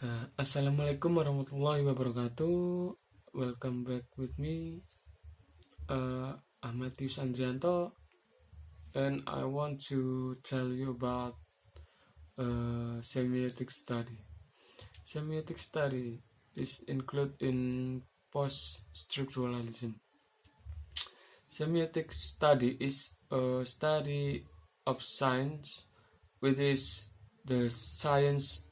Assalamualaikum warahmatullahi wabarakatuh. Welcome back with me, Ahmad Yus Andrianto, and I want to tell you about semiotic study. Semiotic study is included in post-structuralism. Semiotic study is a study of science, which is the science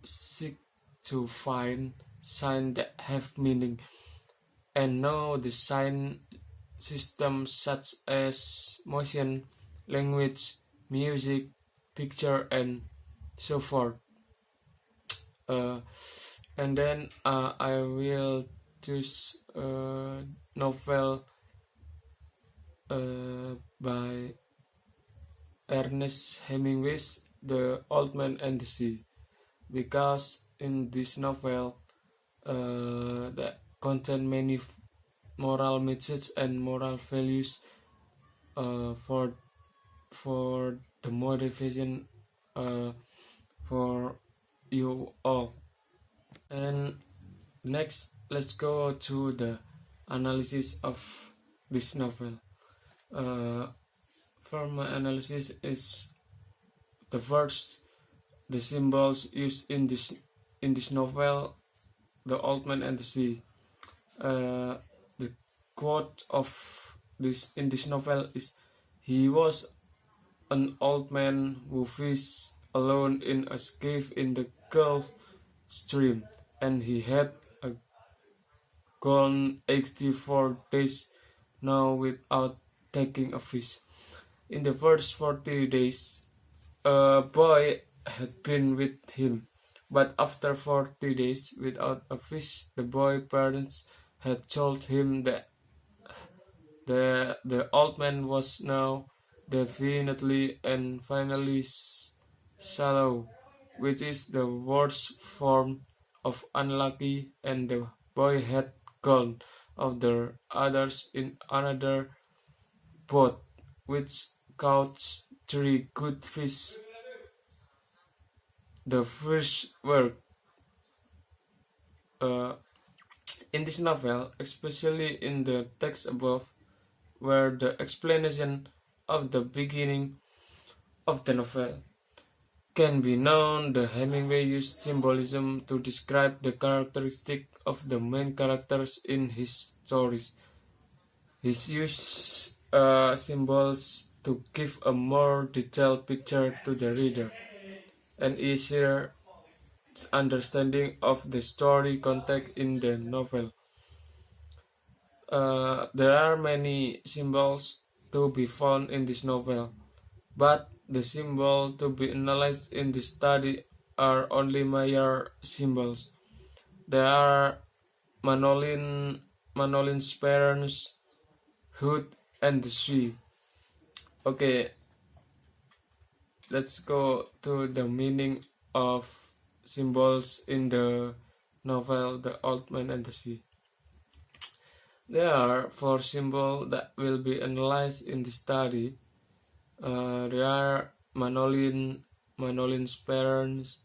seek to find signs that have meaning and know the sign systems such as motion, language, music, picture, and so forth. And then I will choose a novel by Ernest Hemingway's The Old Man and the Sea, because in this novel that contain many moral messages and moral values for the motivation for you all. And next, let's go to the analysis of this novel. For my analysis is the first, the symbols used in this novel, The Old Man and the Sea. The quote of in this novel is, "He was an old man who fished alone in a cave in the Gulf Stream, and he had gone 84 days now without taking a fish. In the first 40 days, a boy had been with him, but after 40 days without a fish, the boy's parents had told him that the old man was now definitely and finally shallow, which is the worst form of unlucky, and the boy had gone of the others in another boat, which caught 3 good fish. The first word in this novel, especially in the text above, were the explanation of the beginning of the novel. Can be known, the Hemingway used symbolism to describe the characteristics of the main characters in his stories. He used symbols to give a more detailed picture to the reader, an easier understanding of the story contained in the novel. There are many symbols to be found in this novel, but the symbols to be analyzed in this study are only major symbols. There are Manolin's parents, Hood, and the sea. Okay, let's go to the meaning of symbols in the novel The Old Man and the Sea. There are 4 symbols that will be analyzed in the study. There are Manolin's parents,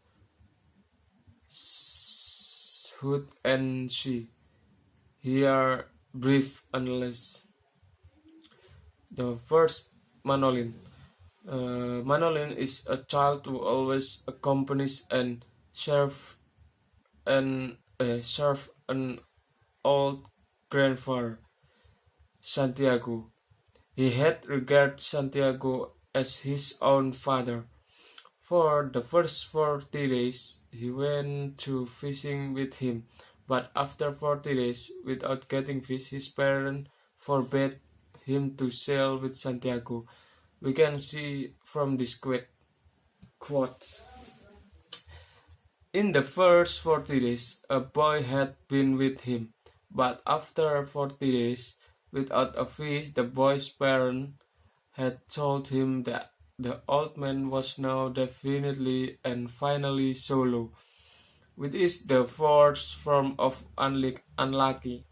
Hood, and she. Here, brief analysis. The first, Manolin. Manolin is a child who always accompanies and serve an old grandfather, Santiago. He had regarded Santiago as his own father. For the first 40 days, he went to fishing with him, but after 40 days without getting fish, his parents forbade him to sail with Santiago. We can see from this quote. In the first 40 days, a boy had been with him, but after 40 days without a fish, the boy's parents had told him that the old man was now definitely and finally solo, which is the fourth form of unlucky.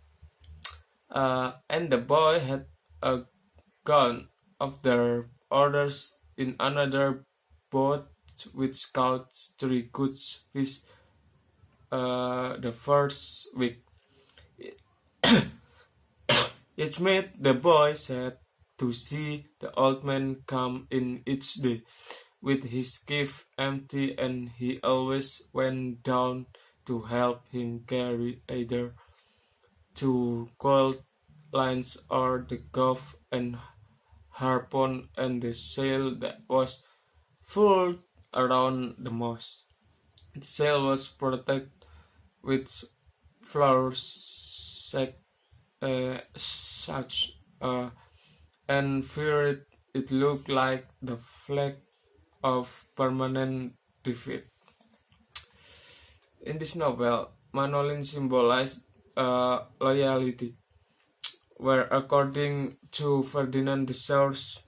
And the boy had gone of their orders in another boat which caught 3 good fish, the first week. It made the boy sad to see the old man come in each day with his gift empty, and he always went down to help him carry either two gold lines or the gulf and harpoon and the sail that was furled around the mast. The sail was protected with flowers such and feared it looked like the flag of permanent defeat. In this novel, Manolin symbolized loyalty, where according to Ferdinand de Saussure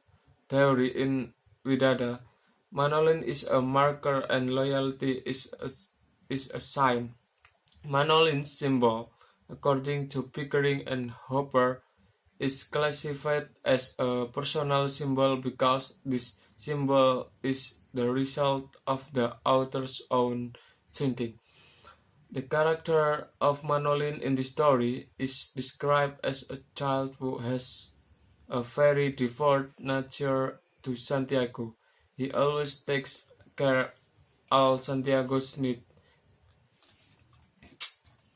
theory in Widada, Manolin is a marker and loyalty is a sign. Manolin's symbol, according to Pickering and Hopper, is classified as a personal symbol because this symbol is the result of the author's own thinking. The character of Manolin in the story is described as a child who has a very devout nature to Santiago. He always takes care of Santiago's needs.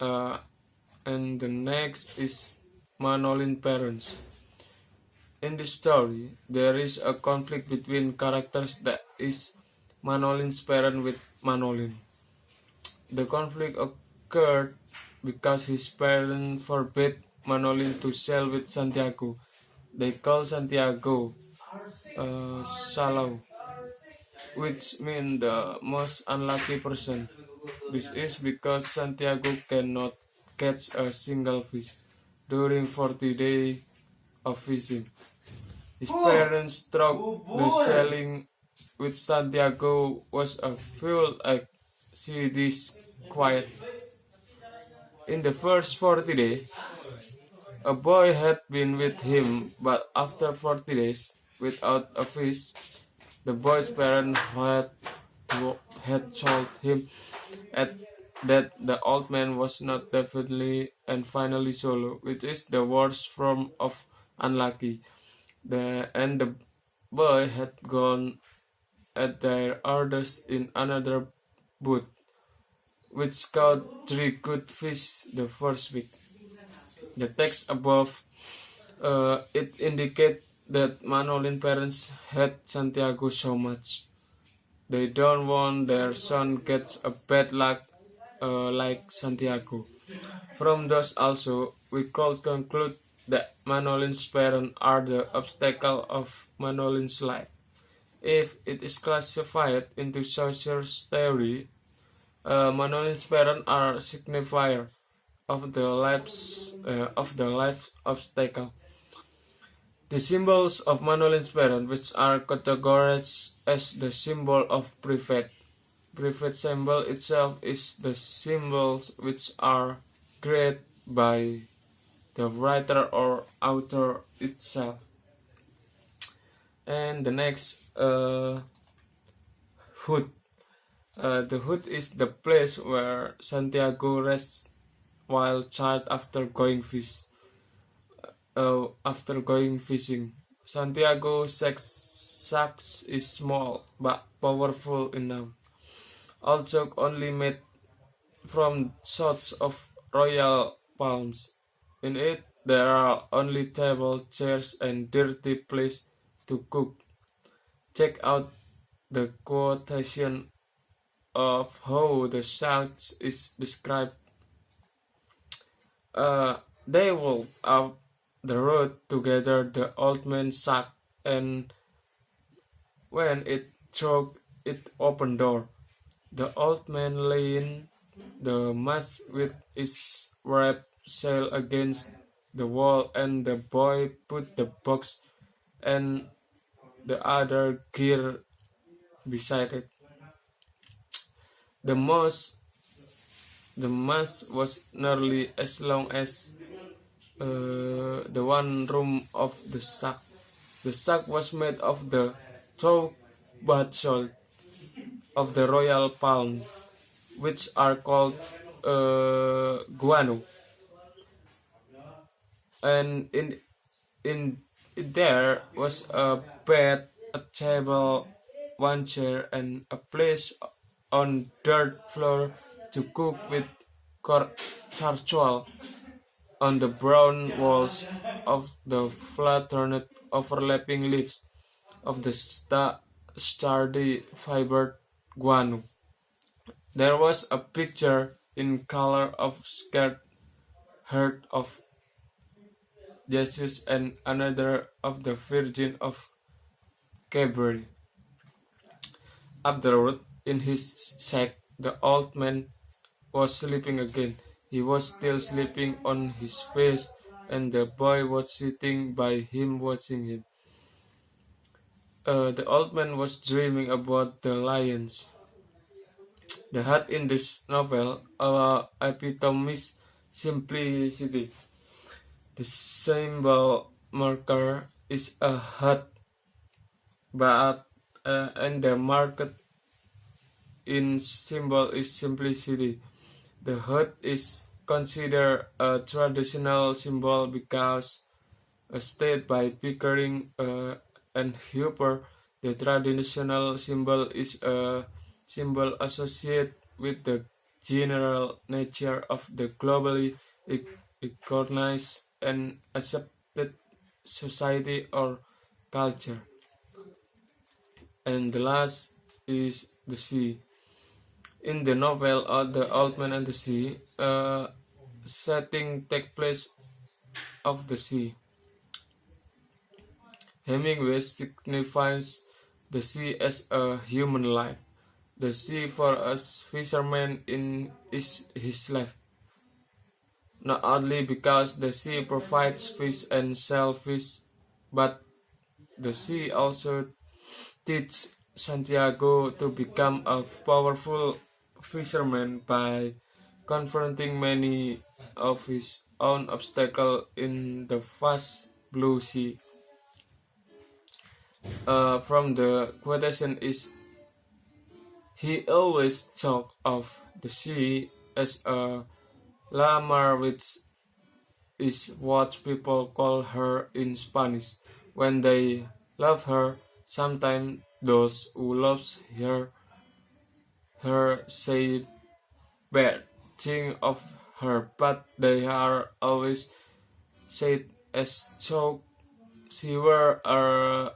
And the next is Manolin parents. In this story, there is a conflict between characters that is Manolin's parent with Manolin. The conflict occurred because his parents forbade Manolin to sail with Santiago. They call Santiago Salau, which means the most unlucky person. This is because Santiago cannot catch a single fish during 40 days of fishing. His parents thought the sailing with Santiago was a fool act. See this quiet. In the first 40 days, a boy had been with him, but after 40 days, without a fish, the boy's parents had told him that the old man was not definitely and finally solo, which is the worst form of unlucky. The boy had gone at their orders in another boat, which caught 3 good fish the first week. The text above it indicates that Manolin parents hate Santiago so much. They don't want their son gets a bad luck like Santiago. From those also, we could conclude that Manolin's parents are the obstacle of Manolin's life. If it is classified into Saussure's theory, Manolin's parents are signifier of the life obstacle. The symbols of Manolin's parents, which are categorized as the symbol of private. Private symbol itself is the symbols which are created by the writer or author itself. And the next, hood. The hood is the place where Santiago rests while child after going fishing. Santiago's sax is small but powerful enough. Also only made from sorts of royal palms. In it there are only table, chairs, and dirty place to cook. Check out the quotation of how the sax is described. They walked up the road together, the old man sat, and when it threw it open door, the old man lay in the mast with his wrapped sail against the wall, and the boy put the box and the other gear beside it. The mast was nearly as long as the one room of the sack. The sack was made of the tow bathsalt of the royal palm, which are called guano, and in there was a bed, a table, one chair, and a place on dirt floor to cook with charcoal. On the brown walls of the flattened, overlapping leaves of the sturdy fibered guano. There was a picture in color of scared heart of Jesus and another of the Virgin of Calvary. Afterward, in his sack, the old man was sleeping again. He was still sleeping on his face, and the boy was sitting by him watching him. The old man was dreaming about the lions. The hut in this novel epitomizes simplicity. The symbol marker is a hut, but and the market in symbol is simplicity. The hut is considered a traditional symbol because stated by Pickering and Hooper, the traditional symbol is a symbol associated with the general nature of the globally recognized and accepted society or culture. And the last is the sea. In the novel The Old Man and the Sea, setting take place of the sea. Hemingway signifies the sea as a human life. The sea for us fishermen is his life. Not only because the sea provides fish and sell fish, but the sea also teaches Santiago to become a powerful fisherman by confronting many of his own obstacles in the vast blue sea. From the quotation is, he always talked of the sea as a la mar, which is what people call her in Spanish when they love her. Sometimes those who loves her say bad thing of her, but they are always said as though she were a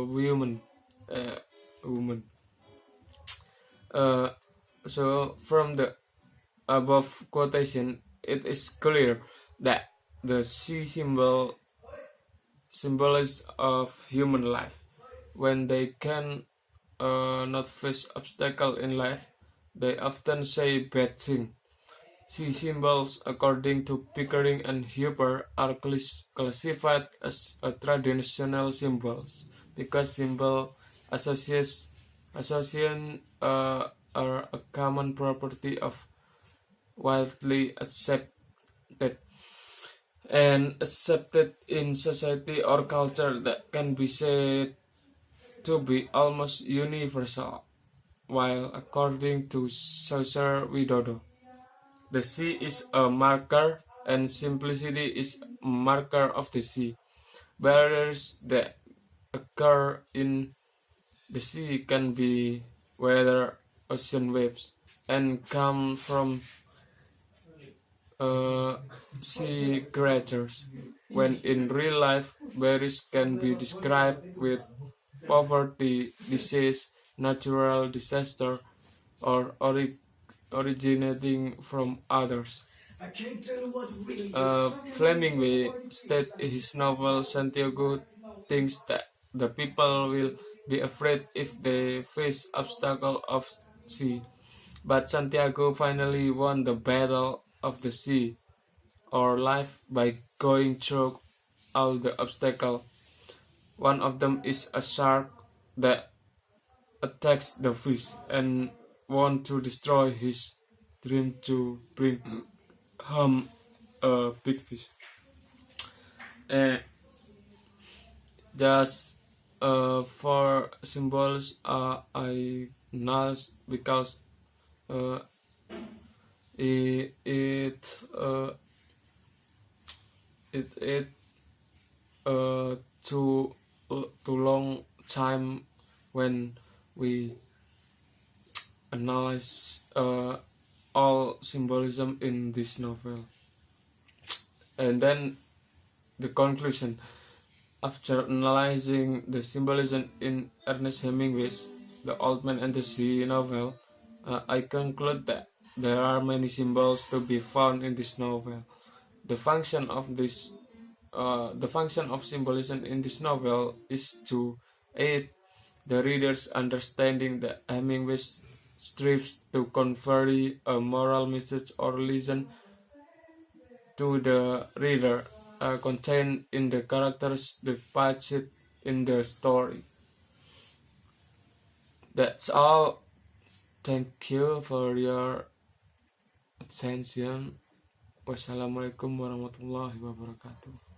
woman. Woman. So from the above quotation, it is clear that the sea symbolizes of human life. When they can not face obstacle in life, they often say bad things. Sea symbols, according to Pickering and Hooper, are classified as traditional symbols because symbol association are a common property of widely accepted in society or culture that can be said to be almost universal. While according to Saucer Widodo, the sea is a marker and simplicity is a marker of the sea. Barriers that occur in the sea can be weather, ocean waves, and come from sea creatures. When in real life, barriers can be described with poverty, disease, natural disaster, or originating from others. Flemingway stated in his novel Santiago thinks that the people will be afraid if they face obstacle of sea. But Santiago finally won the battle of the sea or life by going through all the obstacles. One of them is a shark that attacks the fish and wants to destroy his dream to bring home a big fish. Just for symbols I know because it it uh, it too too long time when we analyze all symbolism in this novel. And then the conclusion: after analyzing the symbolism in Ernest Hemingway's The Old Man and the Sea novel, I conclude that there are many symbols to be found in this novel. The function of the function of symbolism in this novel is to aid the reader's understanding that Hemingway strives to convey a moral message or lesson to the reader, contained in the characters depicted in the story. That's all. Thank you for your attention. Wassalamualaikum warahmatullahi wabarakatuh.